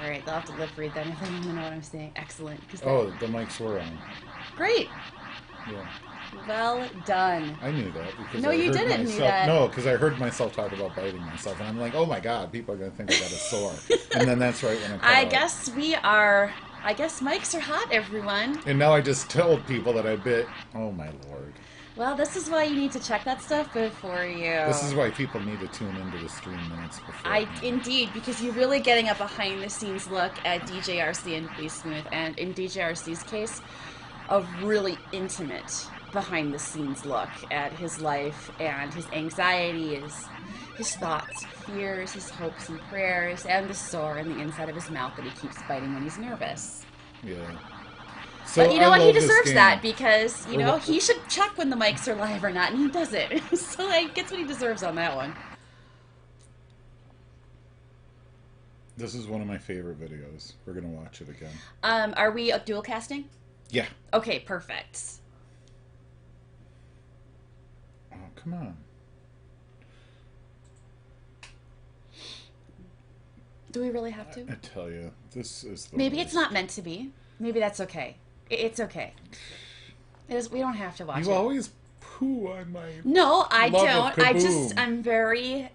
All right, they'll have to lip read then if they don't know what I'm saying. Excellent. Oh, the mics were on. Great. Yeah. Well done. I knew that because No, I you heard didn't myself. knew that. No, because I heard myself talk about biting myself, and I'm like, oh my god, people are gonna think I got a sore. And then that's right when I cut I out. guess I guess mics are hot, everyone. And now I just told people that I bit. Oh my lord. Well, this is why you need to check that stuff before you. This is why people need to tune into the stream minutes before. Indeed, because you're really getting a behind-the-scenes look at DJRC and BSmooth, and in DJRC's case, a really intimate behind-the-scenes look at his life and his anxieties, his thoughts, fears, his hopes and prayers, and the sore in the inside of his mouth that he keeps biting when he's nervous. Yeah. So But you know what? I He love this deserves game. that because, he should check when the mics are live or not, and he does it. So he gets what he deserves on that one. This is one of my favorite videos. We're gonna watch it again. Are we dual casting? Yeah. Okay, perfect. Oh, come on. Do we really have to? I tell you, this is the Maybe worst. it's not meant to be. Maybe that's okay. It's okay. We don't have to watch it. You always poo on my. No, I love of don't. Kaboom. I'm very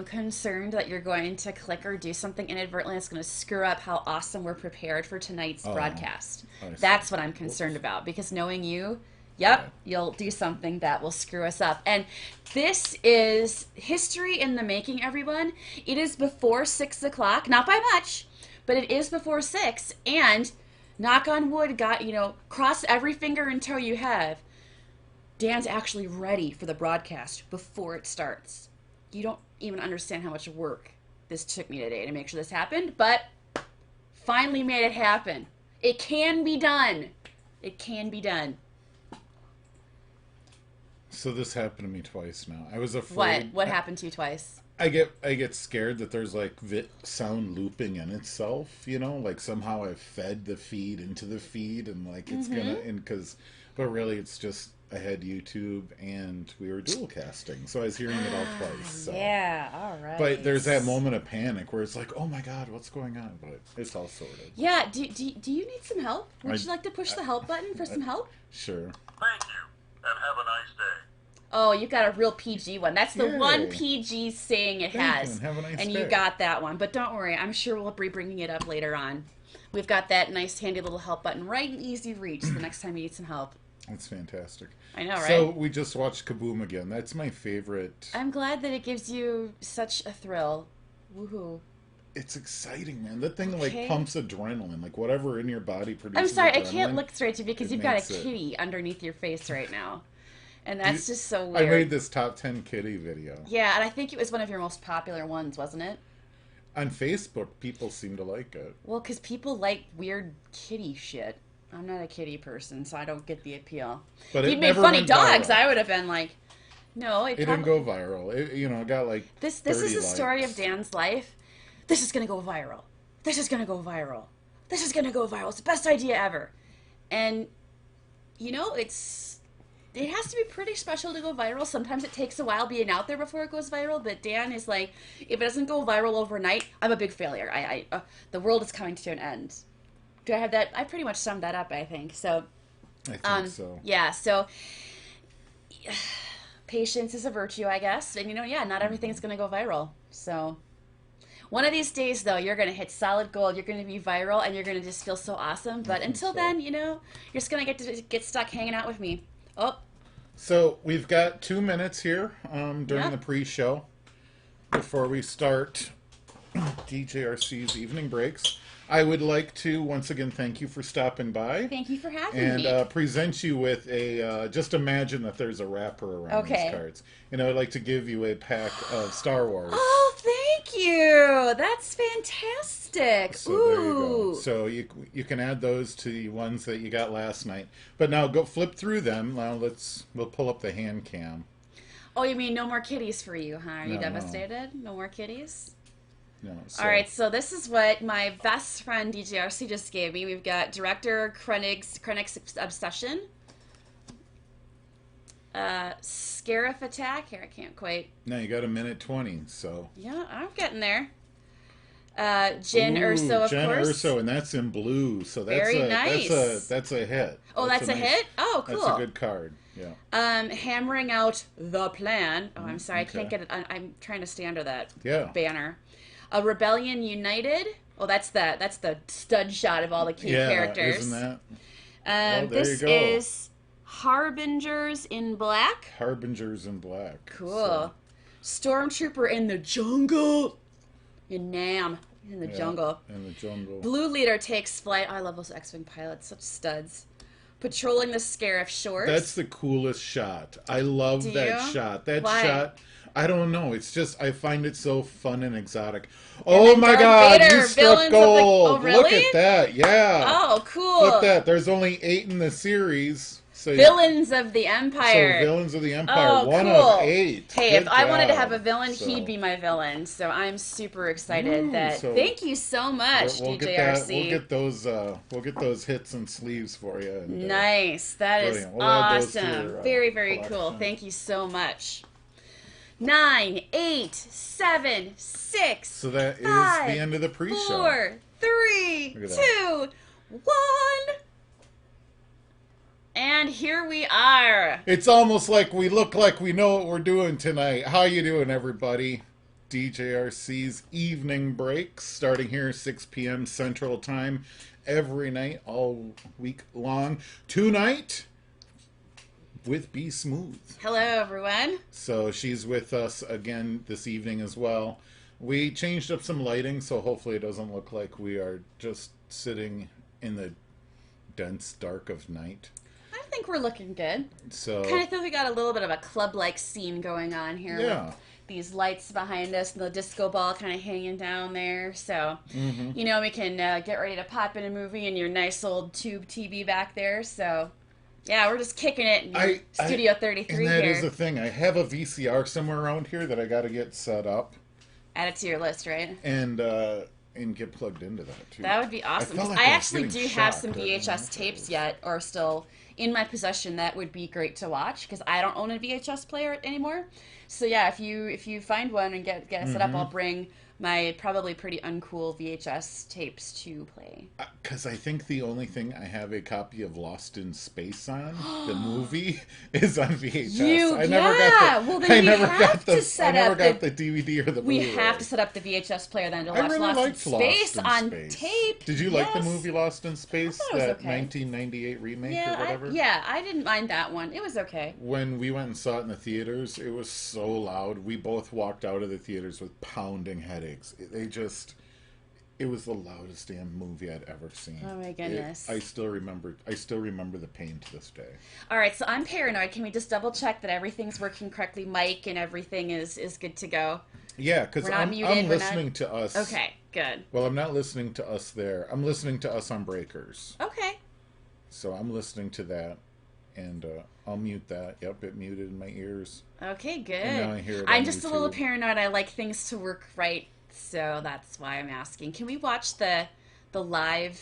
concerned that you're going to click or do something inadvertently that's going to screw up how awesome we're prepared for tonight's broadcast. I see. That's what I'm concerned about because knowing you, yep, you'll do something that will screw us up. And this is history in the making, everyone. It is before 6 o'clock, not by much, but it is before 6. And knock on wood, cross every finger and toe you have. Dan's actually ready for the broadcast before it starts. You don't even understand how much work this took me today to make sure this happened, but finally made it happen. It can be done. It can be done. So this happened to me twice now. I was afraid. What happened to you twice? I get scared that there's like sound looping in itself, like somehow I've fed the feed into the feed and like it's but really it's just I had YouTube and we were dual casting, so I was hearing it all twice. So. Yeah, all right. But there's that moment of panic where it's like, oh my god, what's going on? But it's all sorted. Yeah, do you need some help? Would you like to push the help button for some help? Sure. Thank you, and have a nice day. Oh, you got a real PG one. That's the Yay. one PG saying it Thank has. you, and have a nice and day. you got that one. But don't worry, I'm sure we'll be bringing it up later on. We've got that nice handy little help button right in easy reach the next time you need some help. That's fantastic. I know, right? So we just watched Kaboom again. That's my favorite. I'm glad that it gives you such a thrill. Woohoo. It's exciting, man. That thing Okay. like pumps adrenaline, like whatever in your body produces. I'm sorry, I adrenaline. can't look straight to you because It you've got a makes it- kitty underneath your face right now. And that's just so I weird. made this top 10 kitty video. Yeah, and I think it was one of your most popular ones, wasn't it? On Facebook, people seem to like it. Well, because people like weird kitty shit. I'm not a kitty person, so I don't get the appeal. But If it you'd made never funny went dogs, viral. I would have been like, no, It didn't go viral. It got like This 30 is the story likes. of Dan's life. This is gonna go viral. This is gonna go viral. This is gonna go viral. It's the best idea ever. And it has to be pretty special to go viral. Sometimes it takes a while being out there before it goes viral, but Dan is like, if it doesn't go viral overnight, I'm a big failure. The world is coming to an end. Do I have that? I pretty much summed that up, I think. So, I think so. yeah, so patience is a virtue, I guess. And, not everything's going to go viral. So one of these days, though, you're going to hit solid gold. You're going to be viral, and you're going to just feel so awesome. But until then, you're just going to get stuck hanging out with me. Oh. So we've got 2 minutes here during Yeah. the pre-show before we start DJRC's evening breaks. I would like to once again thank you for stopping by. Thank you for having And me. present you with a, just imagine that there's a wrapper around Okay. these cards. And I would like to give you a pack of Star Wars. Oh, thank you. That's fantastic. So Ooh. there you go. So you can add those to the ones that you got last night. But now go flip through them. Now we'll pull up the hand cam. Oh, you mean no more kitties for you, huh? Are you No. devastated? No more kitties? No, so, All right, so this is what my best friend DJRC just gave me. We've got Director Krennic's Obsession. Scarif Attack. Here, I can't quite. Now you got a minute 20. So Yeah, I'm getting there. Gin Urso, of Jen course. Urso, and that's in blue. So that's Very a nice. that's a hit. Oh, that's a hit? Oh, cool. That's a good card. Yeah. Hammering out the plan. Oh, I'm sorry, I Okay. can't get it. I'm trying to stay under that Yeah. banner. A Rebellion United. Oh, that's the stud shot of all the key characters. Isn't that? Well, there This you go. is Harbingers in Black. Harbingers in Black. Cool. So, Stormtrooper in the jungle. In Nam. In the yeah, jungle. In the jungle. Blue Leader takes flight. Oh, I love those X-Wing pilots. Such studs. Patrolling the Scarif Shores. That's the coolest shot. I love Do that you? shot. That Why? shot. I don't know. It's just I find it so fun and exotic. And Oh then my Darth God! Vader, You struck villains of the- gold. Oh, really? Look at that. Yeah. Oh, cool. Look at that. There's only 8 in the series. So Villains of the So Empire. Villains of the Empire. Oh, One cool. of 8. Hey, Good if I wanted to job. have a villain, So, he'd be my villain. So I'm super excited Ooh, that. so Thank you so much, We'll get DJRC. that. We'll get those hits and sleeves for you. And, Nice. That is brilliant. We'll add those to awesome. your, Very, very cool. collection. Thank you so much. 9, 8, 7, 6. So that is five, the end of the pre-show. 4, 3, Look at 2, 1. And here we are. It's almost like we look like we know what we're doing tonight. How you doing, everybody? DJRC's evening breaks starting here 6 p.m. Central Time every night all week long. Tonight with BSmooth. Hello, everyone. So she's with us again this evening as well. We changed up some lighting, so hopefully it doesn't look like we are just sitting in the dense dark of night. I think we're looking good. So Kind of feel we got a little bit of a club-like scene going on here. Yeah. With these lights behind us and the disco ball kind of hanging down there. So, Mm-hmm. you know, we can get ready to pop in a movie and your nice old tube TV back there. So, yeah, we're just kicking it in Studio 33 and that here. is the thing. I have a VCR somewhere around here that I got to get set up Add it to your list, right? and get plugged into that too. That would be awesome. felt 'Cause like I I was actually getting do have shocked some that I didn't VHS know tapes those. yet, or still in my possession. That would be great to watch because I don't own a VHS player anymore. So yeah, if you find one and get it set up, Mm-hmm. I'll bring my probably pretty uncool VHS tapes to play. Because I think the only thing I have a copy of Lost in Space on, the movie, is on VHS. I never got the, well then I we never have got the, to set I never up got the. the DVD or the We Blu-ray. have to set up the VHS player then to I watch really Lost in liked Space Lost in on Space. tape. Did you like the Yes. movie Lost in Space? thought it was That okay. 1998 remake or Yeah, whatever? I didn't mind that one. It was okay. When we went and saw it in the theaters, it was so loud. We both walked out of the theaters with pounding headaches. It was the loudest damn movie I'd ever seen. Oh my goodness. I still remember the pain to this day. All right, so I'm paranoid. Can we just double check that everything's working correctly, mic, and everything is good to go? Yeah, because We're not I'm muted, we're not- listening to us. Okay, good. Well, I'm not listening to us there. I'm listening to us on Breakers. Okay. So I'm listening to that, and I'll mute that. Yep, it muted in my ears. Okay, good. And now I hear it I'm on just a little YouTube. paranoid. I like things to work right, so that's why I'm asking. Can we watch the live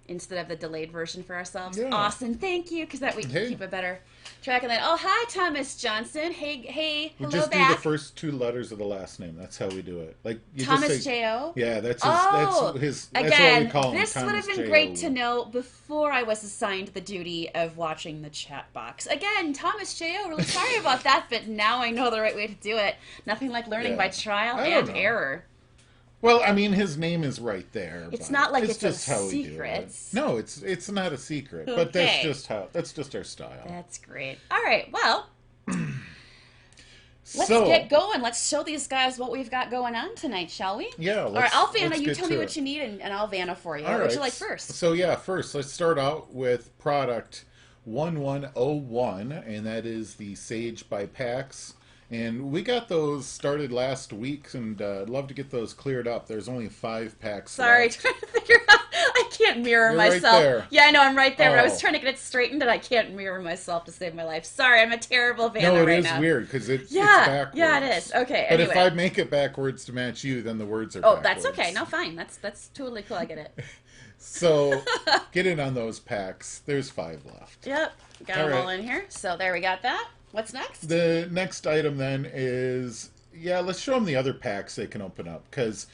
instead of the delayed version for ourselves? Yeah. Awesome, thank you, because that we can Hey. keep a better track of that. Oh, hi, Thomas Johnson. Hey, We hello just do back. the first 2 letters of the last name. That's how we do it. Like you Thomas just say, J.O.? Yeah, that's Oh, his. Again, That's what we call him. this would Thomas have been J.O. great to know before I was assigned the duty of watching the chat box. Again, Thomas J.O., really sorry about that, but now I know the right way to do it. Nothing like learning Yeah. by trial I don't and know. error. Well, I mean, his name is right there. It's but not like it's a just how we do secret. it. No, it's not a secret. But that's Okay. just our style. That's great. All right, well, let's so, get going. Let's show these guys what we've got going on tonight, shall we? Yeah. All right, I'll Vanna. let's You get tell me to what it. you need, and I'll Vanna for you. All What would right. you like first? So yeah, first let's start out with product 1101, and that is the Sage by PAX. And we got those started last week, and I'd love to get those cleared up. There's only 5 packs Sorry, left. trying to figure out. I can't mirror You're right myself. there. Yeah, I know I'm right there. But I was Oh. trying to get it straightened, and I can't mirror myself to save my life. Sorry, I'm a terrible Vanna No, it right is now. weird because it's Yeah, backwards. yeah, it is. Okay, But anyway. if I make it backwards to match you, then the words are Oh, backwards. that's okay. No, fine. That's totally cool. I get it. So get in on those packs. There's 5 left. Yep, got All them all right. in here. So there we got that. What's next? The next item then is, let's show them the other packs they can open up, because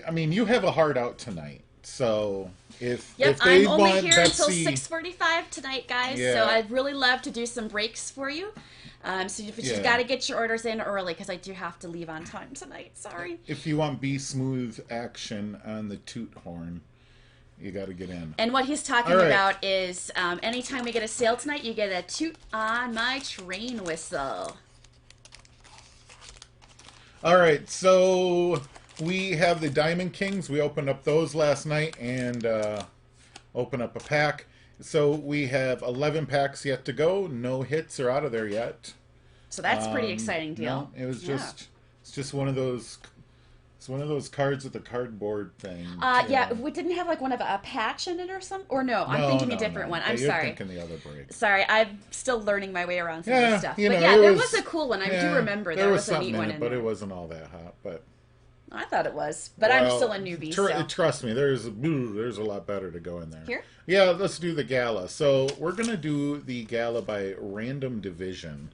I mean, you have a hard out tonight, so if Yep, they I'm only want here Betsy, until 6:45 tonight, guys. Yeah. So I'd really love to do some breaks for you. So you've Yeah. got to get your orders in early because I do have to leave on time tonight. Sorry. if you want BSmooth action on the toot horn, you got to get in. And what he's talking All right. about is anytime we get a sale tonight, you get a toot on my train whistle. All right, so we have the Diamond Kings. We opened up those last night and opened up a pack. So we have 11 packs yet to go. No hits are out of there yet. So that's a pretty exciting deal. No, it was Yeah. it's just one of those. It's one of those cards with the cardboard thing. Yeah, we didn't have like one of a patch in it or something. Or no, I'm thinking a different one. I'm You're sorry. thinking the other break. Sorry, I'm still learning my way around some of this stuff. you But know, yeah, it there was a cool one. I do remember there was a something neat one in it, in but there. it wasn't all that hot. But I thought it was, but I'm well, still a newbie. So. Trust me, there's a lot better to go in there. Here? Yeah, let's do the gala. So we're gonna do the gala by random division.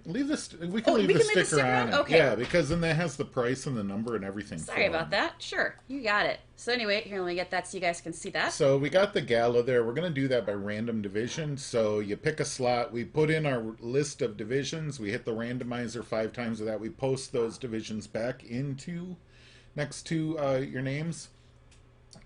Leave this. We can leave the sticker on. Okay. Yeah, because then that has the price and the number and everything. Sorry about that. Sure, you got it. So anyway, here, let me get that so you guys can see that. So we got the gala there. We're going to do that by random division. So you pick a slot. We put in our list of divisions. We hit the randomizer 5 times with that. We post those divisions back into next to your names.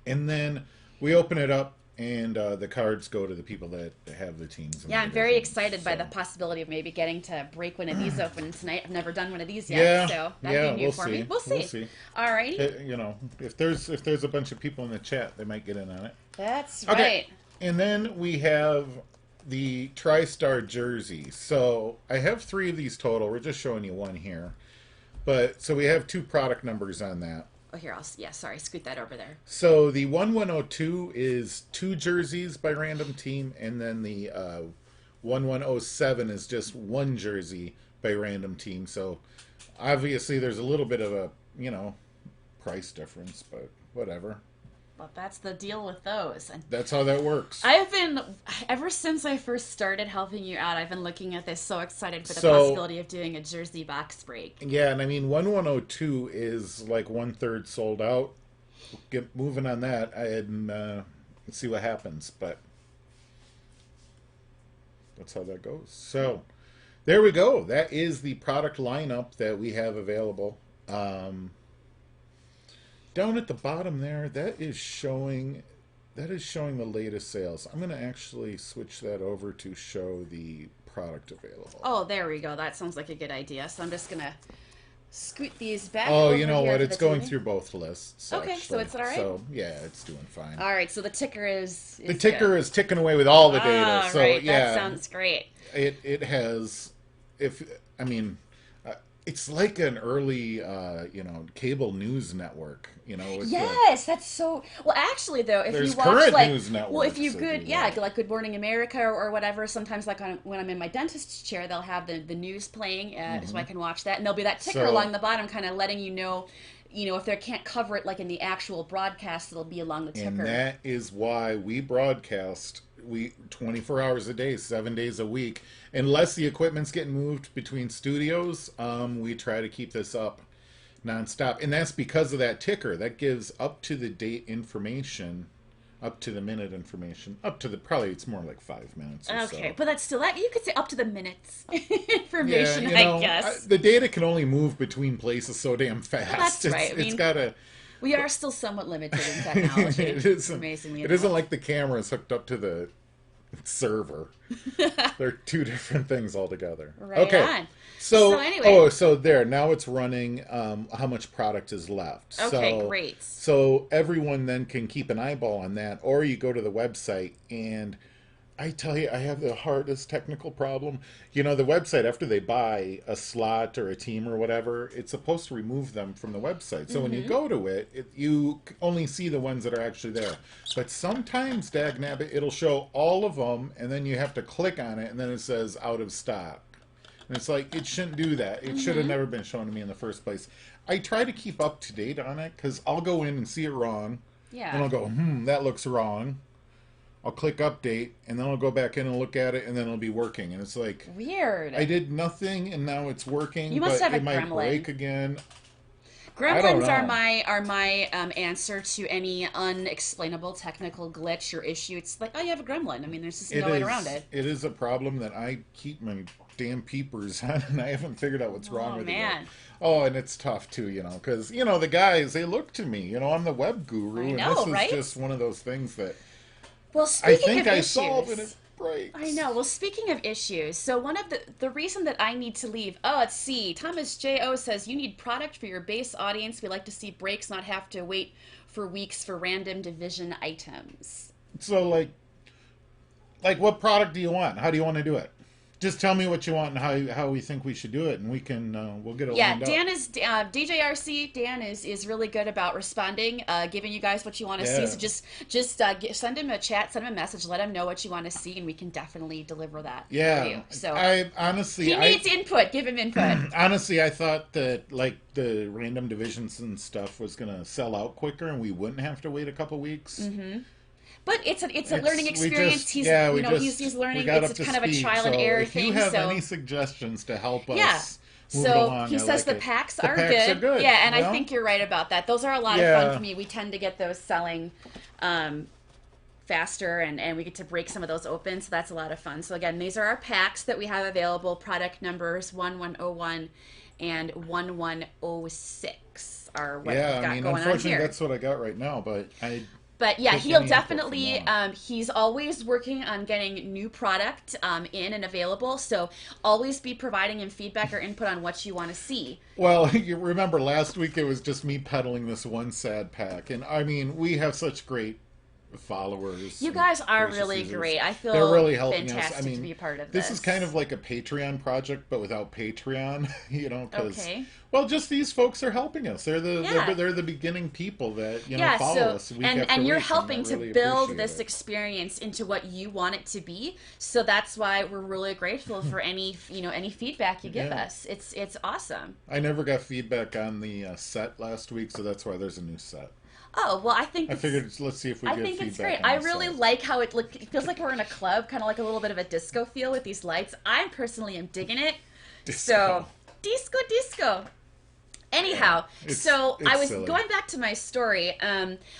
And then we open it up and the cards go to the people that have the teams. And Yeah, the I'm very divisions. excited by So- the possibility of maybe getting to break one of these open tonight. I've never done one of these yet, so that'd be new for me. We'll see. Alrighty. You know, if there's a bunch of people in the chat, they might get in on it. That's Okay. right. And then we have the TriStar jersey. So I have 3 of these total. We're just showing you one here. But so we have 2 product numbers on that. Oh, here, sorry, scoot that over there. So the 1102 is 2 jerseys by random team, and then the 1107 is just 1 jersey by random team. So obviously there's a little bit of a, price difference, but whatever. But that's the deal with those. And That's how that works. I've been, ever since I first started helping you out, I've been looking at this, so excited for the So- possibility of doing a jersey box break. Yeah, and I mean 1102 is like 1/3 sold out. Get moving on that, and let's see what happens. But that's how that goes. So there we go. That is the product lineup that we have available. Down at the bottom there, that is showing the latest sales. I'm going to actually switch that over to show the product available. Oh, there we go. That sounds like a good idea. So I'm just going to scoot these back. Oh, over you know here what? to It's the going TV. through both lists. Okay, so actually. it's all right? So yeah, it's doing fine. All right, so the ticker is The ticker is ticking away with all the data. Oh, So right, yeah, that sounds great. it has. It's like an early cable news network. With Yes, that's so. Well, actually, though, if There's you watch current like, news well, if you networks that could, do yeah, that. like Good Morning America or whatever. Sometimes, like when I'm in my dentist's chair, they'll have the news playing, so I can watch that, and there'll be that ticker So- along the bottom, kind of letting you know, if they can't cover it like in the actual broadcast, it'll be along the ticker. And that is why we broadcast 24 hours a day, 7 days a week. Unless the equipment's getting moved between studios, we try to keep this up nonstop. And that's because of that ticker. That gives up to the date information, up to the minute information, probably it's more like 5 minutes or so. Okay, but that's still you could say up to the minutes information, Yeah, I guess. the data can only move between places so damn fast. that's right. I It's mean, gotta. We are still somewhat limited in technology. It isn't. Amazingly It enough. isn't like the camera's hooked up to the server. They're 2 different things altogether. Right okay. on. So So anyway. so there. Now it's running. How much product is left? Okay, so, great. So everyone then can keep an eyeball on that, or you go to the website and. I tell you, I have the hardest technical problem. The website, after they buy a slot or a team or whatever, it's supposed to remove them from the website. So when you go to it, you only see the ones that are actually there. But sometimes, dagnabbit, it'll show all of them, and then you have to click on it, and then it says out of stock. And it's like, it shouldn't do that. It should have never been shown to me in the first place. I try to keep up to date on it, because I'll go in and see it wrong. Yeah. And I'll go, that looks wrong. I'll click update, and then I'll go back in and look at it, and then it'll be working. And it's like, Weird. I did nothing, and now it's working, You must but have a it might gremlin. break again. I don't Gremlins know. are my answer to any unexplainable technical glitch or issue. It's like, oh, you have a gremlin. I mean, there's just It no way around is. it. It is a problem that I keep my damn peepers on, and I haven't figured out what's wrong Oh with it yet. man, Oh, and it's tough too, because the guys they look to me. I'm the web I guru, and know, this is right? just one of those things that Well, I speaking think of I solve and issues, it breaks. I know. Well, speaking of issues, so one of the reason that I need to leave. Oh, let's see. Thomas J.O. says you need product for your base audience. We like to see breaks, not have to wait for weeks for random division items. So like what product do you want? How do you want to do it? Just tell me what you want and how we think we should do it, and we'll get it Yeah, lined up. Dan is DJRC. Dan is really good about responding, giving you guys what you want to see. Yeah. So just send him a chat, send him a message, let him know what you want to see, and we can definitely deliver that for Yeah, you. So I honestly, he needs input. Give him input. honestly, I thought that like the random divisions and stuff was gonna sell out quicker, and we wouldn't have to wait a couple weeks. Mm-hmm. But it's a learning We experience. just, He's yeah, we he's learning. we got It's up to kind of a speed. trial So and error if thing. you have So any suggestions to help us yeah. move it So along, he I says like the it. packs The are packs good. are good. Yeah, and I well, think you're right about that. Those are a lot of Yeah. fun for me. We tend to get those selling faster, and we get to break some of those open, so that's a lot of fun. So again, these are our packs that we have available. Product numbers 1101 and 1106 are what we've yeah. got I mean, going on unfortunately, here. that's what I got right now. But But yeah, take he'll any input definitely. from more. He's always working on getting new product in and available. So always be providing him feedback or input on what you want to see. Well, you remember last week it was just me peddling this one sad pack, and I mean, we have such great followers. You and guys are gracious really users. great. I feel They're really helping fantastic us. I mean, to be a part of this this. is kind of like a Patreon project, but without Patreon. Because Okay. well, just these folks are helping us. They're the Yeah. they're the beginning people that yeah, follow so us week and after and you're week, helping I to really build appreciate this it. experience into what you want it to be. So that's why we're really grateful for any any feedback you give Yeah. us. It's awesome. I never got feedback on the set last week, so that's why there's a new set. Oh well, I think I figured let's see if we I get think feedback. it's great. on I the really set. like how it look. It feels like we're in a club, kind of like a little bit of a disco feel with these lights. I personally am digging it. So disco. Anyhow, It's- so I it's was silly. going back to my story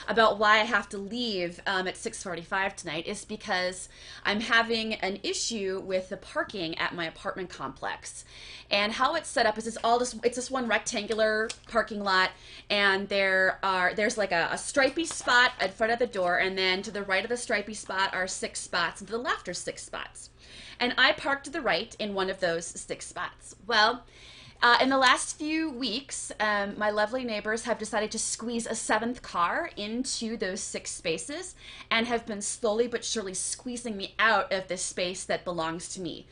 about why I have to leave at 6:45 tonight is because I'm having an issue with the parking at my apartment complex. And how it's set up is it's just one rectangular parking lot, and there's like a stripy spot in front of the door, and then to the right of the stripy spot are 6 spots, and to the left are 6 spots. And I parked to the right in one of those 6 spots. Well, in the last few weeks, my lovely neighbors have decided to squeeze a 7th car into those 6 spaces and have been slowly but surely squeezing me out of this space that belongs to me.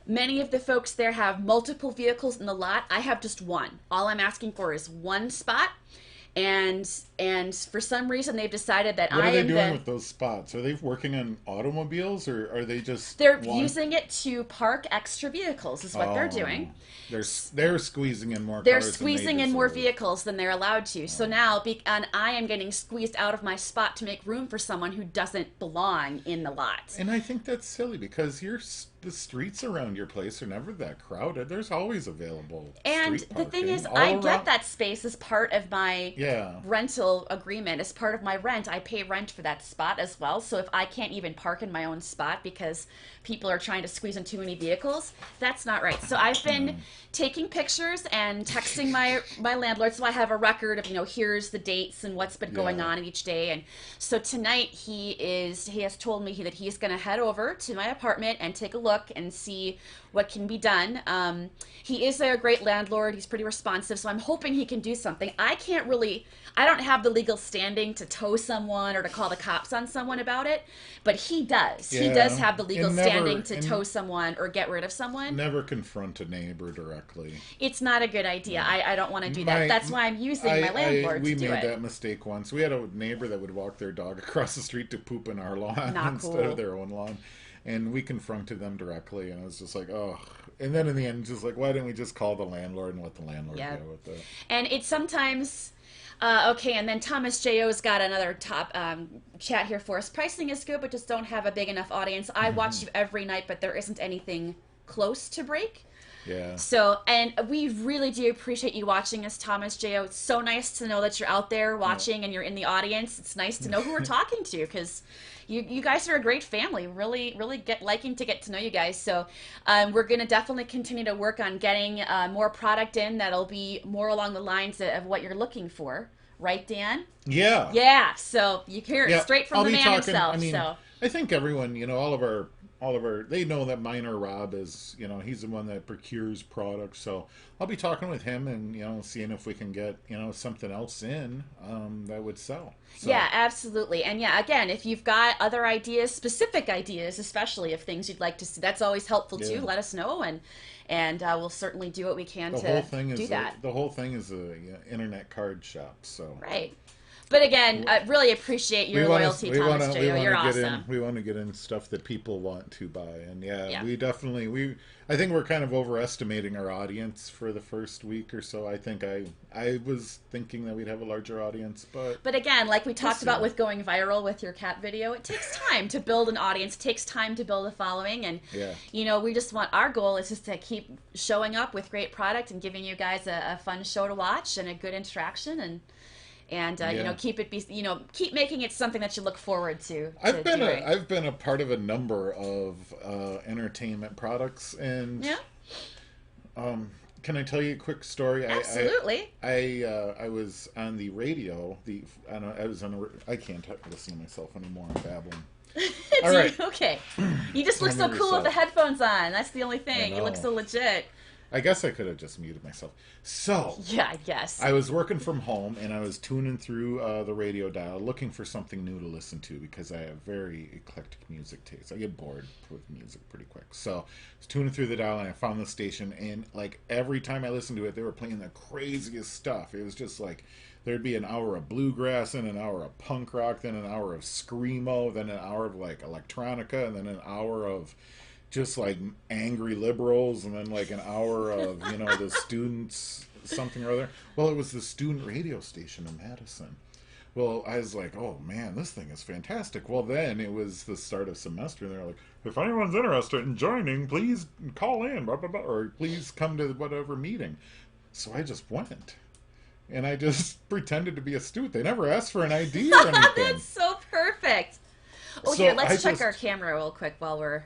Many of the folks there have multiple vehicles in the lot. I have just one. All I'm asking for is one spot. And for some reason they've decided that What I are they am doing the with those spots? Are they working on automobiles, or are they just they're using it to park extra vehicles is what they're doing. They're squeezing in more. They're cars squeezing than they in more deserve. vehicles than they're allowed to. So now, and I am getting squeezed out of my spot to make room for someone who doesn't belong in the lot. And I think that's silly because the streets around your place are never that crowded. There's always available. And street the thing parking is, all I around. get that space as part of my Yeah. rental agreement. As part of my rent, I pay rent for that spot as well. So if I can't even park in my own spot because people are trying to squeeze in too many vehicles, that's not right. So I've been taking pictures and texting my landlord, so I have a record of here's the dates and what's been going Yeah. on each day. And so tonight he has told me that he's going to head over to my apartment and take a look and see what can be done. He is a great landlord. He's pretty responsive, so I'm hoping he can do something. I don't have the legal standing to tow someone or to call the cops on someone about it, but he does. He Yeah. does have the legal And never- standing to and tow someone or get rid of someone. Never confront a neighbor directly. It's not a good idea. I don't want to do that. My- That's why I'm using my landlord we to do made it. that mistake once. We had a neighbor that would walk their dog across the street to poop in our lawn Not instead cool. of their own lawn. And we confronted them directly, and I was just like, oh. And then in the end, just like, why didn't we just call the landlord and let the landlord Yeah. deal with it? And it's sometimes okay. And then Thomas J.O.'s got another top chat here for us. Pricing is good, but just don't have a big enough audience. I watch you every night, but there isn't anything close to break. Yeah. So, and we really do appreciate you watching us, Thomas Jo. It's so nice to know that you're out there watching and you're in the audience. It's nice to know who we're talking to because you guys are a great family. Really, really liking to get to know you guys. So, we're going to definitely continue to work on getting more product in that'll be more along the lines of what you're looking for. Right, Dan? Yeah. Yeah. So you hear it straight from I'll the be man talking, himself. I mean, So. I think everyone, all of our, they know that Minor Rob is, he's the one that procures products. So I'll be talking with him and, seeing if we can get, something else in that would sell. So. Yeah, absolutely. And yeah, again, if you've got other ideas, specific ideas, especially of things you'd like to see, that's always helpful too. Let us know, and we'll certainly do what we can to do that. The whole thing is a internet card shop. So right. But again, I really appreciate your loyalty, Thomas Jo. You're awesome. We want to get in stuff that people want to buy, and we definitely I think we're kind of overestimating our audience for the first week or so. I think I was thinking that we'd have a larger audience, but again, like we talked about with going viral with your cat video, it takes time to build an audience. It takes time to build a following, and we just want, our goal is just to keep showing up with great product and giving you guys a fun show to watch and a good interaction and keep making it something that you look forward to. I've been a part of a number of entertainment products, and can I tell you a quick story? Absolutely. I was on the radio. I can't listen to myself anymore. I'm babbling. All right. Okay. You just look so cool with the headphones on. That's the only thing. You look so legit. I guess I could have just muted myself. So yeah, I guess I was working from home and I was tuning through the radio dial, looking for something new to listen to because I have very eclectic music taste. I get bored with music pretty quick. So I was tuning through the dial and I found the station, and like every time I listened to it, they were playing the craziest stuff. It was just like there'd be an hour of bluegrass, then an hour of punk rock, then an hour of screamo, then an hour of like electronica, and then an hour of just like angry liberals, and then like an hour of the students something or other. Well, it was the student radio station in Madison. Well, I was like, oh man, this thing is fantastic. Well, then it was the start of semester, and they're like, if anyone's interested in joining, please call in, blah, blah, blah, or please come to whatever meeting. So I just went, and I just pretended to be a student. They never asked for an ID or anything. That's so perfect. Oh, so here, let's check our camera real quick while we're.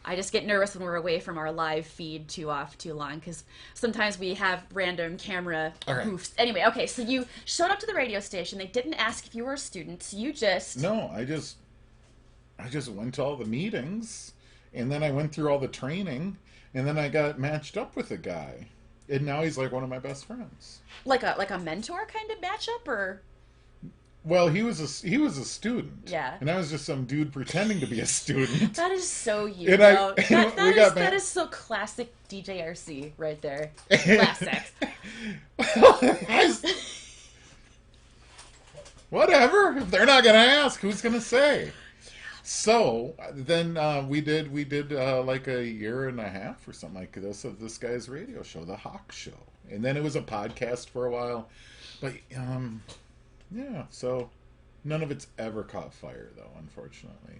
I just get nervous when we're away from our live feed too long because sometimes we have random camera hoofs. Anyway, okay, so you showed up to the radio station. They didn't ask if you were a student, so you just... No, I just went to all the meetings, and then I went through all the training, and then I got matched up with a guy, and now he's like one of my best friends. Like a mentor kind of matchup, or... Well, he was a student. Yeah. And I was just some dude pretending to be a student. That is so you. That is so classic DJRC right there. Classic. Whatever. If they're not going to ask, who's going to say? So then we did like a year and a half or something like this of this guy's radio show, The Hawk Show. And then it was a podcast for a while. But yeah, so none of it's ever caught fire, though, unfortunately.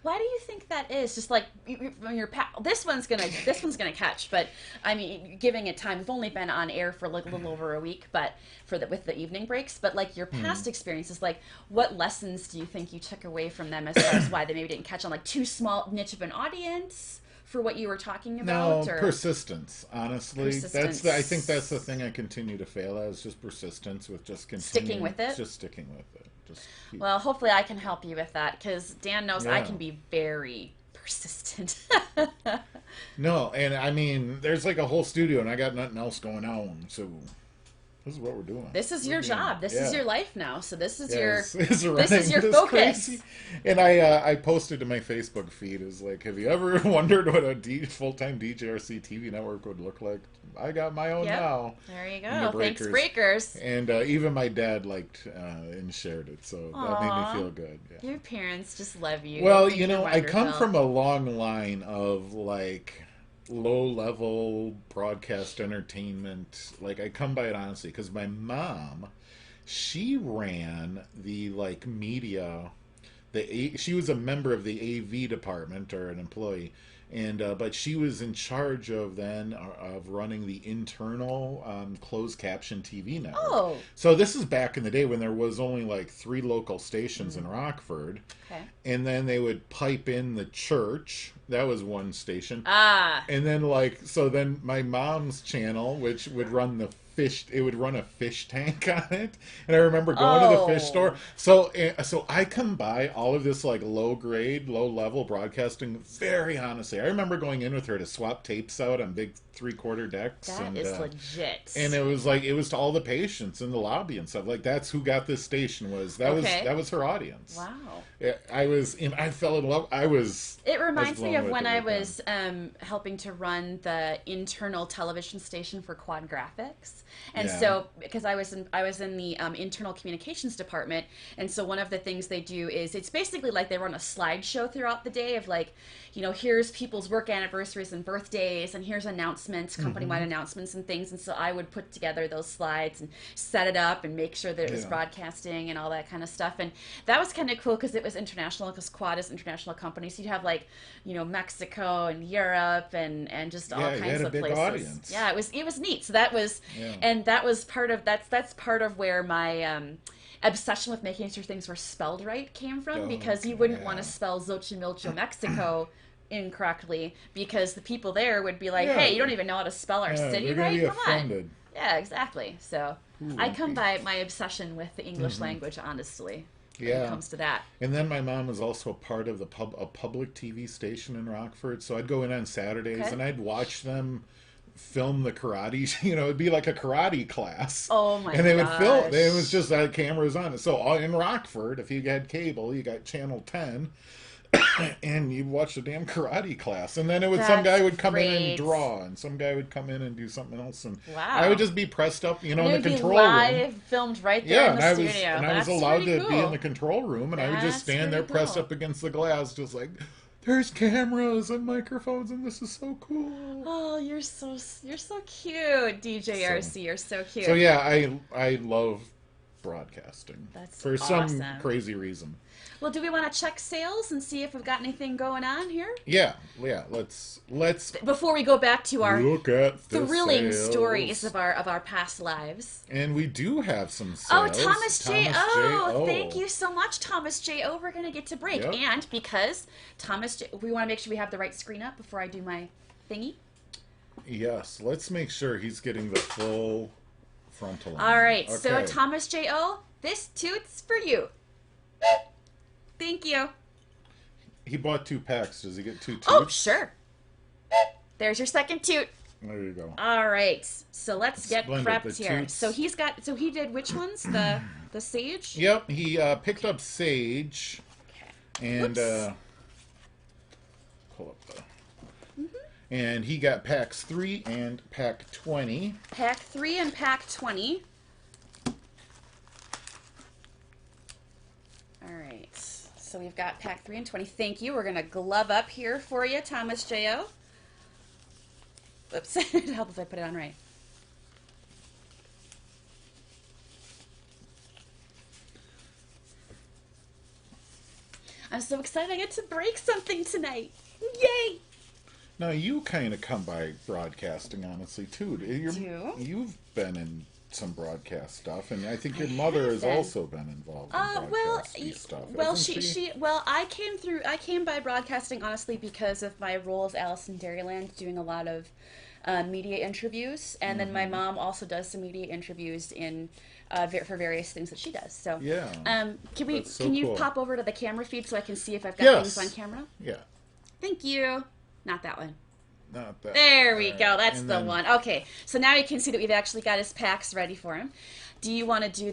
Why do you think that is? Just like this one's gonna catch, but I mean, giving it time. We've only been on air for like a little over a week, but with the evening breaks. But like your past experiences, like what lessons do you think you took away from them as far as why they maybe didn't catch on? Like too small niche of an audience for what you were talking about? No, or? Persistence, honestly. I think that's the thing I continue to fail at, is just persistence with just sticking with it. Just sticking with it. Well, hopefully I can help you with that, because Dan knows I can be very persistent. No, and I mean, there's like a whole studio, and I got nothing else going on, so this is what we're doing. This is your job. This is your life now. So this is your this focus. Crazy. And I posted to my Facebook feed, is like, have you ever wondered what a full-time DJRC TV network would look like? I got my own now. There you go. Thanks, Breakers. And even my dad liked and shared it, so that made me feel good. Yeah. Your parents just love you. Well, I come from a long line of like low-level broadcast entertainment. Like, I come by it honestly because my mom, she ran the like media. She was a member of the AV department, or an employee. And but she was in charge of running the internal closed caption TV network. Oh. So this is back in the day when there was only like 3 local stations in Rockford. Okay. And then they would pipe in the church. That was one station. Ah. And then then my mom's channel, which would run it would run a fish tank on it. And I remember going to the fish store. So I come by all of this like low level broadcasting very honestly. I remember going in with her to swap tapes out on big 3/4 decks. That is legit. And it was to all the patients in the lobby and stuff. Like that's who got this station that was her audience. Wow. I fell in love. It reminds me of when I was helping to run the internal television station for Quad Graphics. And so, because I was in the internal communications department, and so one of the things they do is it's basically like they run a slideshow throughout the day of like, here's people's work anniversaries and birthdays, and here's announcements, company-wide announcements and things. And so I would put together those slides and set it up and make sure that it was broadcasting and all that kind of stuff. And that was kind of cool because it was international, because Quad is international company. So you'd have like, Mexico and Europe and just all kinds of places. Audience. Yeah, it was neat. So that was, and that was part of that's part of where my obsession with making sure things were spelled right came from, because you wouldn't want to spell Xochimilco, Mexico incorrectly, because the people there would be like, hey, you don't even know how to spell our city right? Come on. Yeah, exactly. So I come by my obsession with the English language, honestly. When it comes to that. And then my mom was also a part of a public TV station in Rockford, so I'd go in on Saturdays and I'd watch them film the karate. It'd be like a karate class. Oh my god! And they would film. It was just cameras on it. So in Rockford, if you had cable, you got Channel 10. And you watch the damn karate class, and then some guy would come in and draw, and some guy would come in and do something else, and I would just be pressed up, in the control room, filmed right there in the studio. And I was allowed to be in the control room, and I would just stand there pressed up against the glass, just like, there's cameras and microphones, and this is so cool. Oh, you're so cute, DJRC. You're so cute. So yeah, I love broadcasting. That's for awesome. Some crazy reason. Well, do we want to check sales and see if we've got anything going on here? Yeah. Let's before we go back to our look at thrilling sales. Stories of our past lives. And we do have some sales. Oh, Thomas J.O. Thank you so much, Thomas J.O. We're going to get to break. Yep. And because we want to make sure we have the right screen up before I do my thingy. Yes. Let's make sure he's getting the full frontal line. All right. Okay. So, Thomas J.O., this toot's for you. Thank you. He bought 2 packs. Does he get 2 toots? Oh, sure. There's your second toot. There you go. All right. So let's get prepped here. Toots. So he did which ones? The sage? Yep. He picked up sage. Okay. And pull up the. And he got packs 3 and pack 20. Pack 3 and pack 20. All right. So we've got pack 3 and 20. Thank you. We're going to glove up here for you, Thomas J.O. Oops. It'd help if I put it on right. I'm so excited I get to break something tonight. Yay! Now, you kind of come by broadcasting, honestly, too. You've been in some broadcast stuff, and I think your mother has also been involved in broadcast stuff. Well, I came by broadcasting, honestly, because of my role as Alice in Dairyland, doing a lot of media interviews, and then my mom also does some media interviews for various things that she does. So, can you pop over to the camera feed so I can see if I've got things on camera? Yeah. Thank you. Not that one. Not that. There we go. That's the one. Okay. So now you can see that we've actually got his packs ready for him. Do you want to do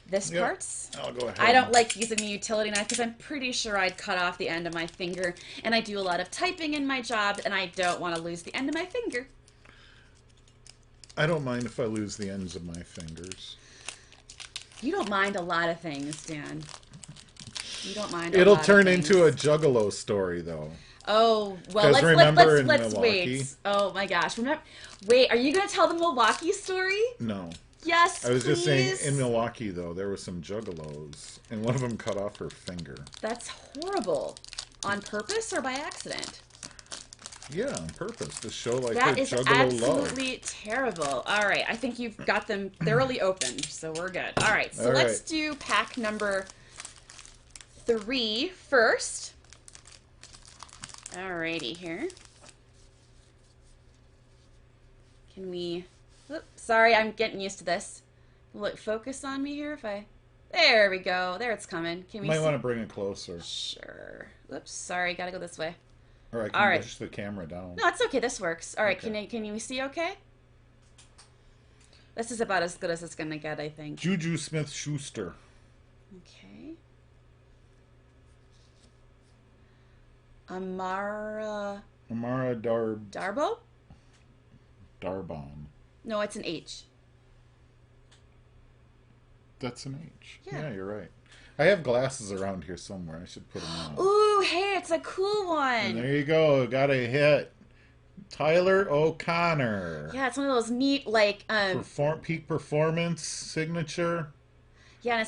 this parts? I'll go ahead. I don't like using the utility knife because I'm pretty sure I'd cut off the end of my finger, and I do a lot of typing in my job, and I don't want to lose the end of my finger. I don't mind if I lose the ends of my fingers. You don't mind a lot of things, Dan. You don't mind. It'll turn into a Juggalo story, though. Oh, well, let's wait. Oh, my gosh. Wait, are you going to tell the Milwaukee story? No. Yes, I was please. just saying, in Milwaukee, though, there were some juggalos, and one of them cut off her finger. That's horrible. On purpose or by accident? Yeah, on purpose to show like That their is juggalo love. absolutely terrible. All right, I think you've got them thoroughly opened, so we're good. All right, so All let's right. do pack number 3 first. Alrighty here. Can we... Oops, sorry, I'm getting used to this. Look, focus on me here if I... There we go. There it's coming. Can we Might see? want to bring it closer. Sure. Oops, sorry, gotta go this way. Or I can All right. push the camera down. No, it's okay. This works. All right, Okay. can you see okay? This is about as good as it's gonna get, I think. Juju Smith-Schuster. Okay. Amara Darbo? Darbon. No, it's an H. That's an H. Yeah. Yeah, you're right. I have glasses around here somewhere. I should put them on. Ooh, hey, it's a cool And one. there you go. Got a hit. Tyler O'Connor. Yeah, it's one of those neat like Peak performance signature. yeah, and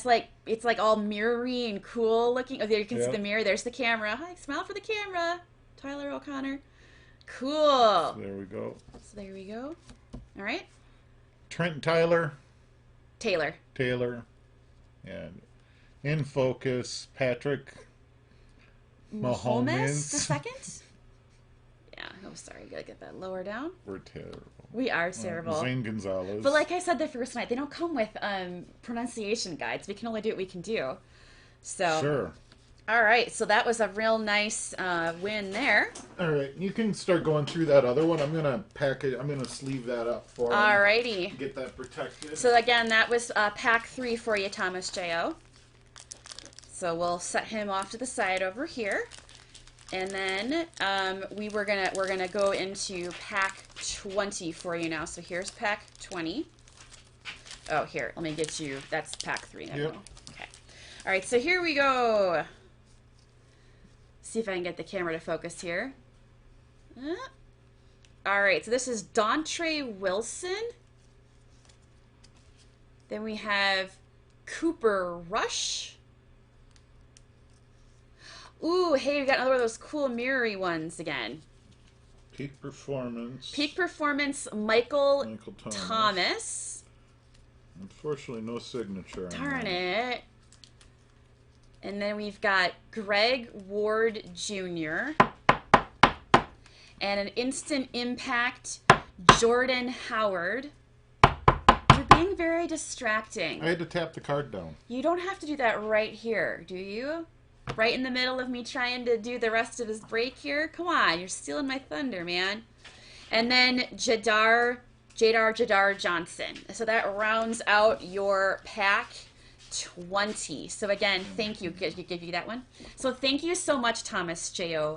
it's like all mirrory and cool looking. Oh, there you can see Yep. the mirror. There's the camera. Hi, smile for the camera. Tyler O'Connor. Cool. There we go. So there we go. All right. Trent Taylor. Taylor. And in focus, Patrick Mahomes. the second? Yeah, oh sorry, gotta get that lower down. We're terrible. We are terrible. Zane Gonzalez. But like I said the first night, they don't come with pronunciation guides. We can only do what we can do. So Sure. all right, so that was a real nice win there. All right, you can start going through that other one. I'm gonna pack it. I'm gonna sleeve that up for you. Alrighty. Get that protected. So again, that was pack 3 for you, Thomas J.O. So we'll set him off to the side over here. And then we're gonna go into pack 20 for you now. So here's pack 20. Oh, here, let me get you. That's pack 3. There we Yep. go. Okay. All right, so here we go. See if I can get the camera to focus here. All right, so this is Dontre Wilson. Then we have Cooper Rush. Ooh, hey, we got another one of those cool mirrory ones again. Peak performance. Peak Performance, Michael Thomas. Thomas. Unfortunately, no signature. on Darn that. it. And then we've got Greg Ward Jr. And an Instant Impact, Jordan Howard. You're being very distracting. I had to tap the card down. You don't have to do that right here, do you? Right in the middle of me trying to do the rest of his break here? Come on, you're stealing my thunder, man. And then Jadar Johnson. So that rounds out your pack 20. So again, thank you. Give you that one. So thank you so much, Thomas J.O.,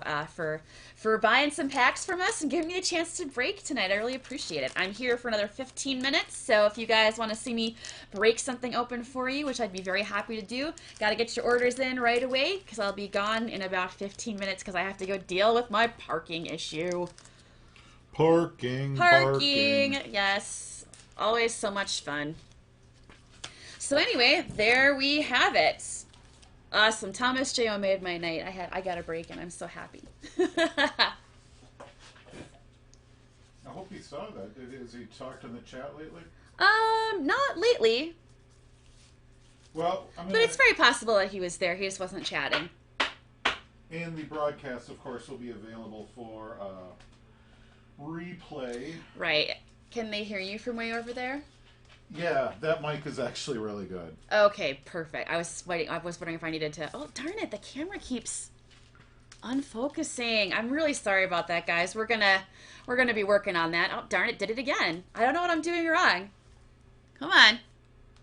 for buying some packs from us and giving me a chance to break tonight. I really appreciate it. I'm here for another 15 minutes, so if you guys want to see me break something open for you, which I'd be very happy to do, got to get your orders in right away because I'll be gone in about 15 minutes because I have to go deal with my parking issue. Parking. Yes. Always so much fun. So anyway, there we have it. Awesome. Thomas J.O. made my night. I got a break and I'm so happy. I hope he saw that. Has he talked in the chat lately? Not lately, Well, I mean, but it's very possible that he was there. He just wasn't chatting. and the broadcast, of course, will be available for replay. Right. Can they hear you from way over there? Yeah, that mic is actually really good. Okay, perfect. I was wondering if I needed to. Oh, darn it! The camera keeps unfocusing. I'm really sorry about that, guys. We're gonna be working on that. Oh, darn it! Did it again. I don't know what I'm doing wrong. Come on.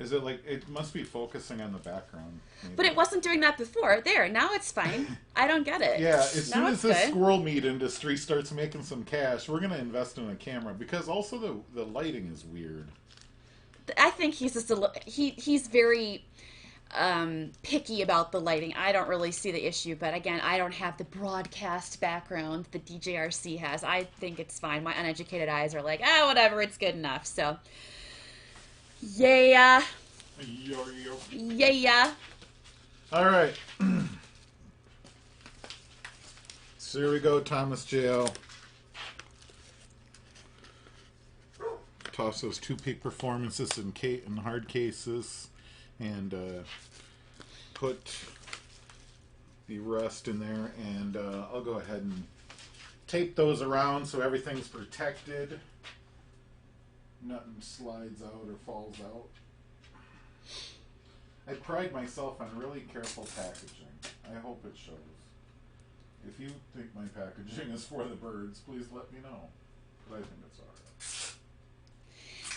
Is it like it must be focusing on the background? Maybe. But it wasn't doing that before. There, now it's fine. I don't get it. Yeah, as soon Now as it's the good. squirrel meat industry starts making some cash, we're gonna invest in a camera because also the lighting is weird. I think he's just he's very picky about the lighting. I don't really see the issue, but again, I don't have the broadcast background that DJRC has. I think it's fine. My uneducated eyes are like, whatever, it's good enough. So, yeah. Yeah. All right. So here we go, Thomas J.O. toss those 2 peak performances in hard cases, and put the rest in there, and I'll go ahead and tape those around so everything's protected. Nothing slides out or falls out. I pride myself on really careful packaging. I hope it shows. If you think my packaging is for the birds, please let me know. But I think it's alright.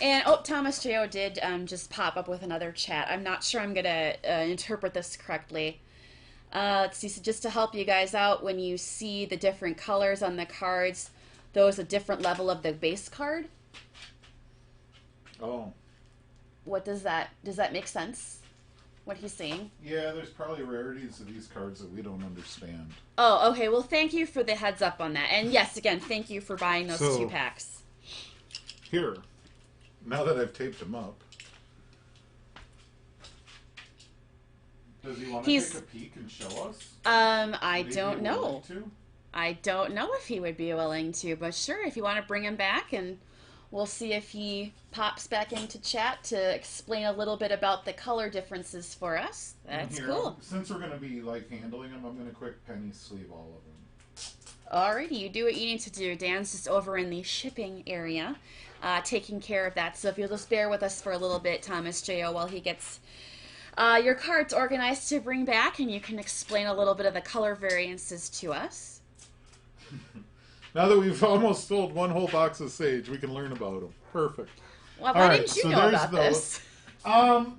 And, Thomas J.O. did just pop up with another chat. I'm not sure I'm going to interpret this correctly. Let's see, so just to help you guys out, when you see the different colors on the cards, those a different level of the base card. Oh. What does that make sense? What he's saying? Yeah, there's probably rarities of these cards that we don't understand. Oh, okay. Well, thank you for the heads up on that. And yes, again, thank you for buying those 2 packs. Here, now that I've taped them up, does he want to take a peek and show us? I don't know. I don't know if he would be willing to, but sure, if you want to bring him back, and we'll see if he pops back into chat to explain a little bit about the color differences for us. That's cool. Since we're going to be handling them, I'm going to quick penny sleeve all of them. Alrighty, you do what you need to do. Dan's just over in the shipping area, taking care of that. So if you'll just bear with us for a little bit, Thomas J.O., while he gets your cards organized to bring back, and you can explain a little bit of the color variances to us. Now that we've almost sold 1 whole box of sage, we can learn about them. Perfect. Well, why didn't you know about this?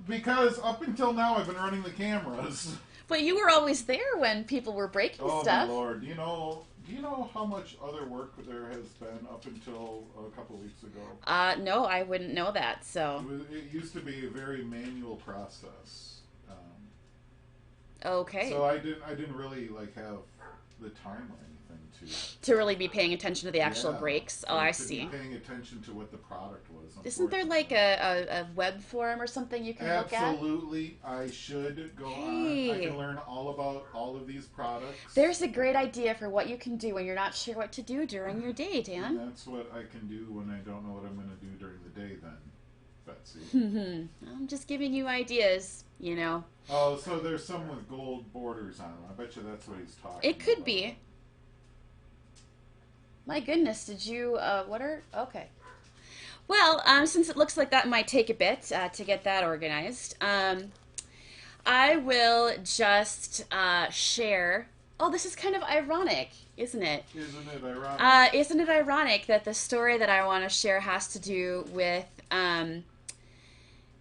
Because up until now I've been running the cameras. But you were always there when people were breaking stuff. Oh my Lord! Do you know how much other work there has been up until a couple weeks ago? No, I wouldn't know that. So it used to be a very manual process. Okay. So I didn't really have the time or anything to really be paying attention to the actual breaks. Oh, I see. Paying attention to what the product was. Isn't there a web forum or something you can look at? Absolutely. I should go on. I can learn all about all of these products. There's a great idea for what you can do when you're not sure what to do during your day, Dan. And that's what I can do when I don't know what I'm going to do during the day then, Betsy. I'm just giving you ideas, Oh, so there's some with gold borders on them. I bet you that's what he's talking about. It could be. My goodness, did you, okay. Well, since it looks like that might take a bit to get that organized, I will just share. Oh, this is kind of ironic, isn't it? Isn't it ironic? Isn't it ironic that the story that I want to share has to do with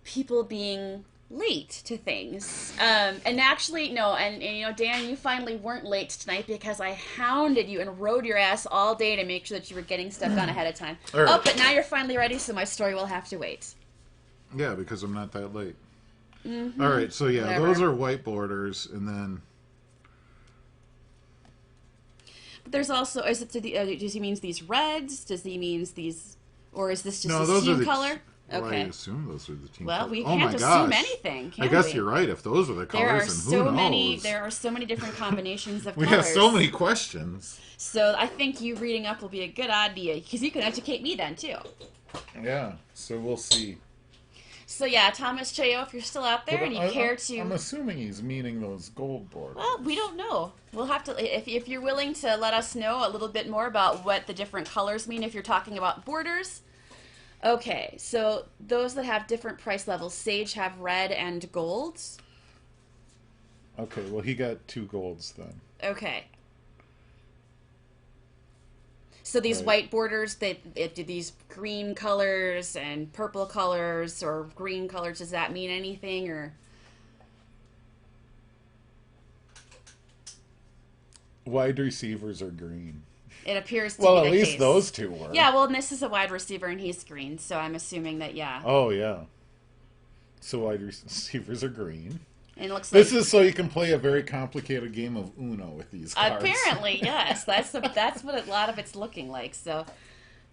people being late to things. And actually, no, and Dan, you finally weren't late tonight because I hounded you and rode your ass all day to make sure that you were getting stuff done ahead of time. Right. Oh, but now you're finally ready, so my story will have to wait. Yeah, because I'm not that late. All right, so yeah, whatever. Those are white borders, and then... But there's also, does he mean these reds? Does he mean these, or is this just his team color? Okay. Well, I assume those are the team colors. Well, we can't assume anything, can we? I guess you're right. If those are the colors, then who knows? There are so many different combinations of we colors. We have so many questions. So I think you reading up will be a good idea, because you can educate me then, too. Yeah, so we'll see. So yeah, Thomas J.O., if you're still out there and you care to... I'm assuming he's meaning those gold borders. Well, we don't know. We'll have to... If you're willing to let us know a little bit more about what the different colors mean, if you're talking about borders... Okay, so those that have different price levels, Sage have red and golds. Okay, well, he got 2 golds then. Okay. So these white borders, they do these green colors and purple colors or green colors. Does that mean anything, or? Wide receivers are green. It appears to be the case. Well, at least those 2 were. Yeah, well, and this is a wide receiver, and he's green, so I'm assuming that, yeah. Oh, yeah. So wide receivers are green. And it looks like... This is so you can play a very complicated game of Uno with these cards. Apparently, yes. That's what a lot of it's looking like. So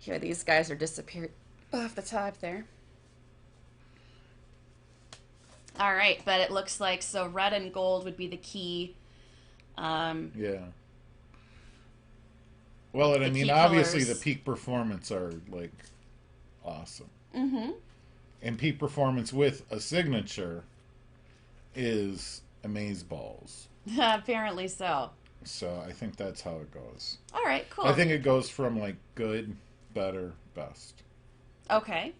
here, these guys are disappeared off the top there. All right, but it looks like, so red and gold would be the key. Yeah. Well, and I mean, obviously the peak performance are, awesome. Mm-hmm. And peak performance with a signature is amazeballs. Apparently so. So I think that's how it goes. All right, cool. I think it goes from like good, better, best. Okay.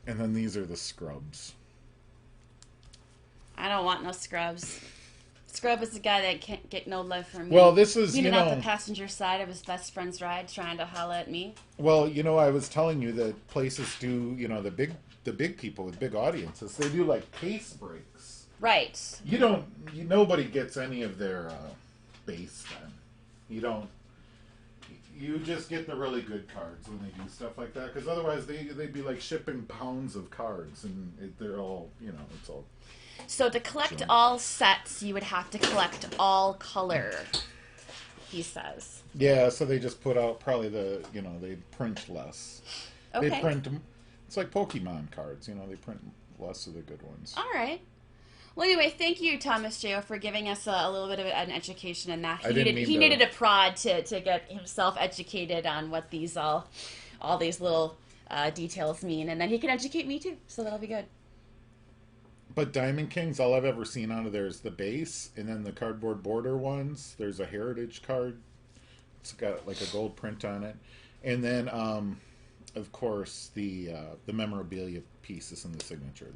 And then these are the scrubs. I don't want no scrubs. Scrub is the guy that can't get no love from me. Well, this is, leaning out the passenger side of his best friend's ride, trying to holla at me. Well, I was telling you that places do, the big people with big audiences, they do like case breaks. Right. Nobody gets any of their base then. You just get the really good cards when they do stuff like that, because otherwise they'd be like shipping pounds of cards, and they're all, it's all. So to collect all sets, you would have to collect all color, he says. Yeah, so they just put out probably they print less. Okay. They print them. It's like Pokemon cards, they print less of the good ones. All right. Well, anyway, thank you, Thomas J.O., for giving us a little bit of an education in that. He needed a prod to get himself educated on what all these little details mean, and then he can educate me too, so that'll be good. But Diamond Kings, all I've ever seen out of there is the base, and then the cardboard border ones. There's a heritage card. It's got like a gold print on it. And then, of course, the memorabilia pieces and the signature.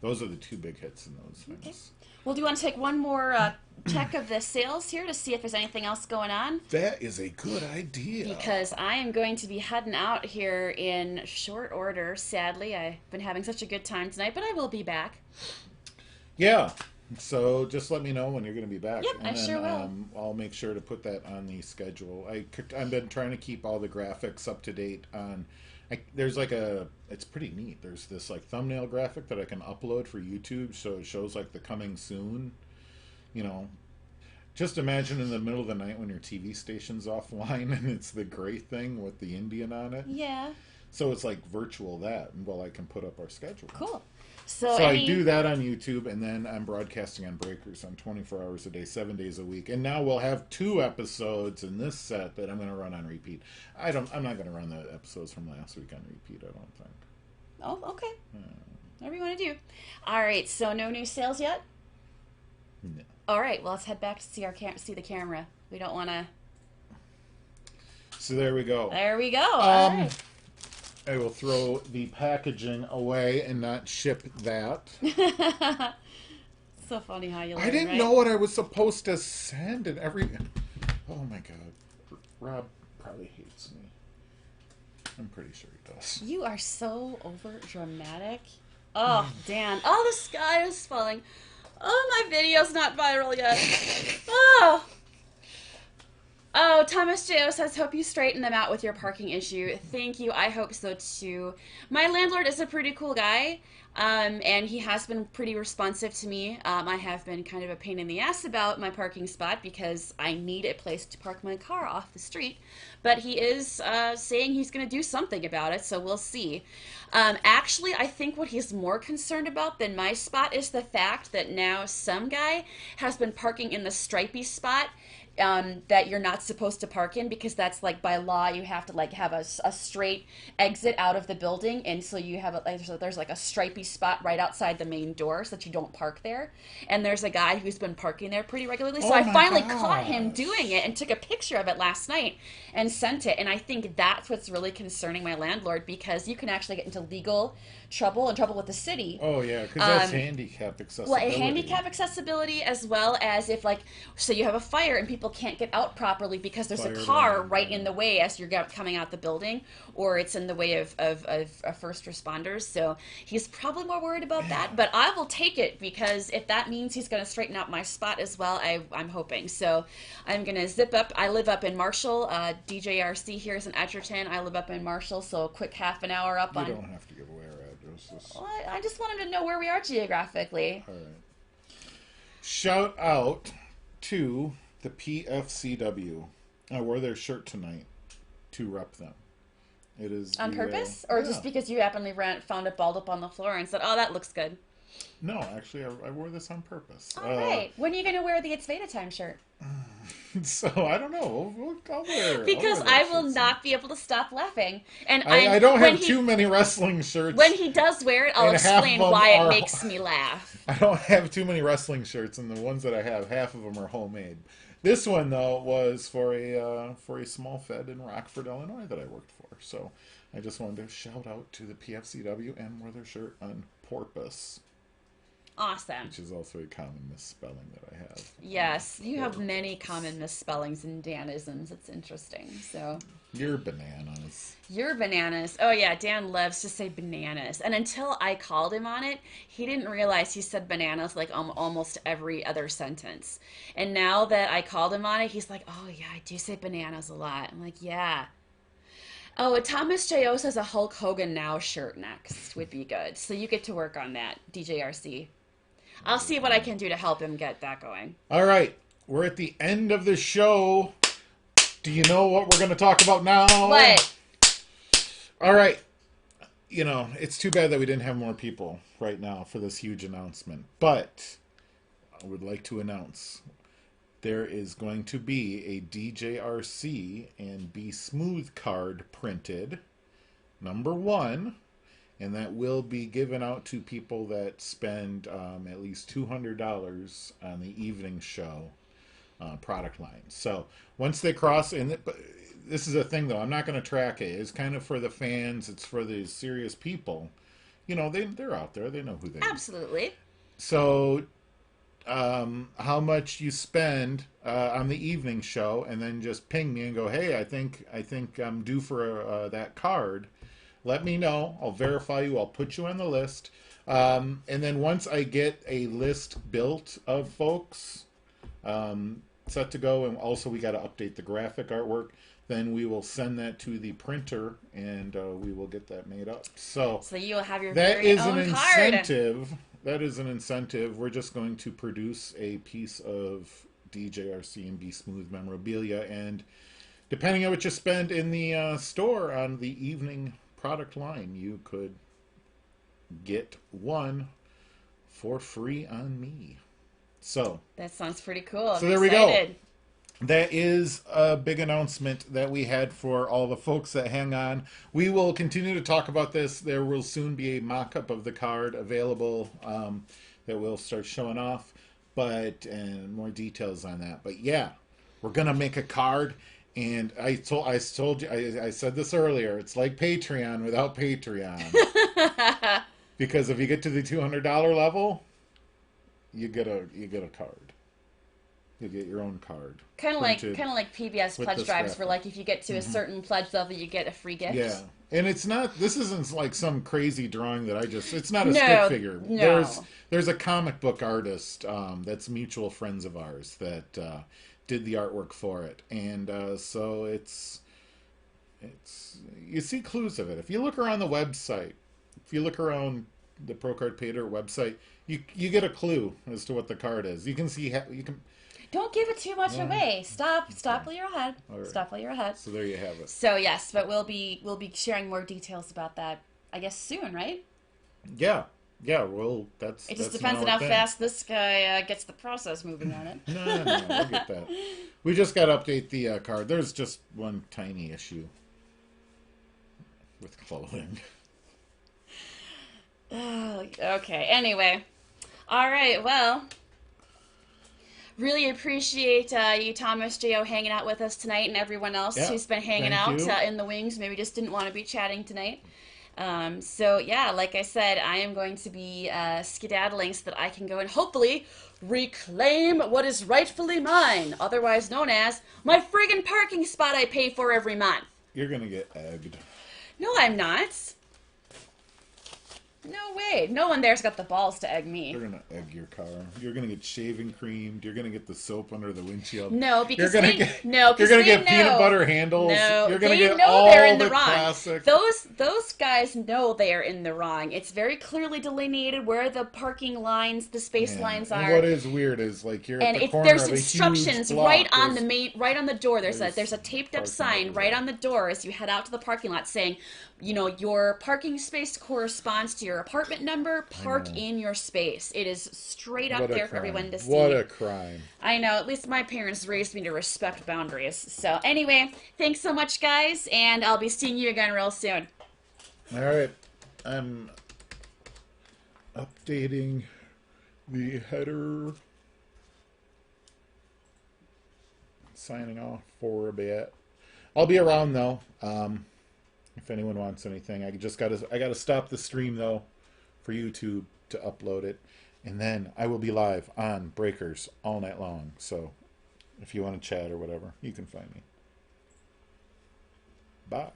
Those are the two big hits in those things. Okay. Well, do you want to take one more check of the sales here to see if there's anything else going on? That is a good idea. Because I am going to be heading out here in short order, sadly. I've been having such a good time tonight, but I will be back. Yeah. So just let me know when you're going to be back. Yep, I sure will. I'll make sure to put that on the schedule. I've been trying to keep all the graphics up to date on... there's like it's pretty neat. There's this like thumbnail graphic that I can upload for YouTube, so it shows like the coming soon. Just imagine in the middle of the night when your TV station's offline and it's the gray thing with the Indian on it. Yeah. So it's like virtual that, and I can put up our schedule. Cool. So I do that on YouTube, and then I'm broadcasting on Breakers on 24 hours a day, 7 days a week. And now we'll have 2 episodes in this set that I'm going to run on repeat. I'm not going to run the episodes from last week on repeat, I don't think. Oh, okay. Whatever you want to do. All right, so no new sales yet? No. All right, well, let's head back to see the camera. We don't want to... So there we go. There we go. All right. I will throw the packaging away and not ship that. So funny how you learn, I didn't know what I was supposed to send and everything. Oh my god. Rob probably hates me. I'm pretty sure he does. You are so over dramatic. Oh, Dan. Oh, the sky is falling. Oh, my video's not viral yet. Oh, Thomas J.O. says, hope you straighten them out with your parking issue. Thank you. I hope so, too. My landlord is a pretty cool guy, and he has been pretty responsive to me. I have been kind of a pain in the ass about my parking spot because I need a place to park my car off the street. But he is saying he's going to do something about it, so we'll see. Actually, I think what he's more concerned about than my spot is the fact that now some guy has been parking in the stripy spot that you're not supposed to park in, because that's like by law you have to like have a straight exit out of the building, and so you have there's like a stripy spot right outside the main door so that you don't park there. And there's a guy who's been parking there pretty regularly, so I finally caught him doing it and took a picture of it last night and sent it. And I think that's what's really concerning my landlord, because you can actually get into legal trouble and trouble with the city. Oh yeah, because that's handicap accessibility. Well, handicap accessibility, as well as if like, so you have a fire and people can't get out properly because there's a car right in the way as you're coming out the building, or it's in the way of first responders. So he's probably more worried about that, but I will take it, because if that means he's going to straighten out my spot as well, I'm hoping. So I'm going to zip up. I live up in Marshall. DJRC here is in Edgerton. I live up in Marshall, so a quick half an hour up on... You don't have to give away our addresses. Well, I just wanted to know where we are geographically. All right. Shout out to the PFCW. I wore their shirt tonight to rep them. It is on purpose, or just because you happenly found it balled up on the floor and said, "Oh, that looks good." No, actually, I wore this on purpose. All right. When are you going to wear the It's Veda Time shirt? So I don't know. I'll wear. Because I'll wear I that will shit not be able to stop laughing. And I don't when have he, too many wrestling shirts. When he does wear it, I'll And half of explain them why it are- makes me laugh. I don't have too many wrestling shirts, and the ones that I have, half of them are homemade. This one though was for a small Fed in Rockford, Illinois that I worked for. So I just wanted to shout out to the PFCW and wear their shirt on porpoise, Awesome. which is also a common misspelling that I have. Yes, you have many common misspellings and Danisms. It's interesting. So You're bananas. you're bananas. Oh yeah, Dan loves to say bananas. And until I called him on it, he didn't realize he said bananas like almost every other sentence. And now that I called him on it, he's like, "Oh yeah, I do say bananas a lot." I'm like, "Yeah." Oh, a Thomas J.O. says a Hulk Hogan Now shirt next would be good. So you get to work on that, DJRC. I'll see what I can do to help him get that going. All right, we're at the end of the show. Do you know what we're going to talk about now? What? All right. You know, it's too bad that we didn't have more people right now for this huge announcement. But I would like to announce there is going to be a DJRC and BSmooth card printed, #1, and that will be given out to people that spend at least $200 on the evening show product line. So once they cross, and this is a thing though, I'm not going to track it. It's kind of for the fans. It's for the serious people. You know, they're out there. They know who they are. Absolutely. So how much you spend on the evening show, and then just ping me and go, hey, I think I'm due for that card. Let me know. I'll verify you. I'll put you on the list. And then once I get a list built of folks set to go, and also we got to update the graphic artwork, then we will send that to the printer, and we will get that made up. So you will have your that very is own an card. incentive. That is an incentive. We're just going to produce a piece of DJRC and BSmooth memorabilia, and depending on what you spend in the store on the evening product line, you could get one for free on me. So That sounds pretty cool. I'm So there we go. excited. that is a big announcement that we had for all the folks that hang on. We will continue to talk about this. There will soon be a mock-up of the card available that we'll start showing off, and more details on that. But yeah, we're gonna make a card, and I told you, I said this earlier. It's like Patreon without Patreon, because if you get to the $200 level, you get a card. You get your own card. Kind of like PBS with pledge this drives, where graphic. if you get to a certain pledge level, you get a free gift. Yeah, and this isn't like some crazy drawing that it's not a No, stick figure. no. There's a comic book artist that's mutual friends of ours that did the artwork for it, and so it's you see clues of it. If you look around the website, if you look around the Pro Card Painter website, you get a clue as to what the card is. You can see you can. Don't give it too much away. Stop while you're ahead. right. Stop while you're ahead. So there you have it. So yes, but we'll be sharing more details about that, I guess, soon, right? Yeah. Well, that's It just that's depends on now how a thing. fast this guy gets the process moving on it. No, we'll get that. We just got to update the card. There's just one tiny issue with clothing. Oh, okay. Anyway, all right. Well, really appreciate you, Thomas J.O., hanging out with us tonight, and everyone else Yeah, who's been hanging thank out you. in the wings. Maybe just didn't want to be chatting tonight. So yeah, like I said, I am going to be skedaddling so that I can go and hopefully reclaim what is rightfully mine, otherwise known as my friggin' parking spot I pay for every month. You're gonna get egged. No, I'm not. No way. No one there's got the balls to egg me. They're gonna egg your car. You're gonna get shaving creamed. You're gonna get the soap under the windshield. No, because you're gonna get peanut butter handles. No, you're gonna they get know all they're in the the wrong. classic. Those guys know they are in the wrong. It's very clearly delineated where the parking lines, the space Yeah. lines And are. what is weird is like you're And at the corner there's of a instructions huge block. right on There's- right on the door. There's a there's taped up parking sign lots right there. on the door as you head out to the parking lot saying, your parking space corresponds to your apartment number, park know. in your space. It is straight up What a there for crime. everyone to see. What a crime. I know, at least my parents raised me to respect boundaries. So anyway, thanks so much, guys, and I'll be seeing you again real soon. All right. I'm updating the header. Signing off for a bit. I'll be around though. If anyone wants anything, I gotta stop the stream though for YouTube to upload it, and then I will be live on Breakers all night long. So if you want to chat or whatever, you can find me. Bye.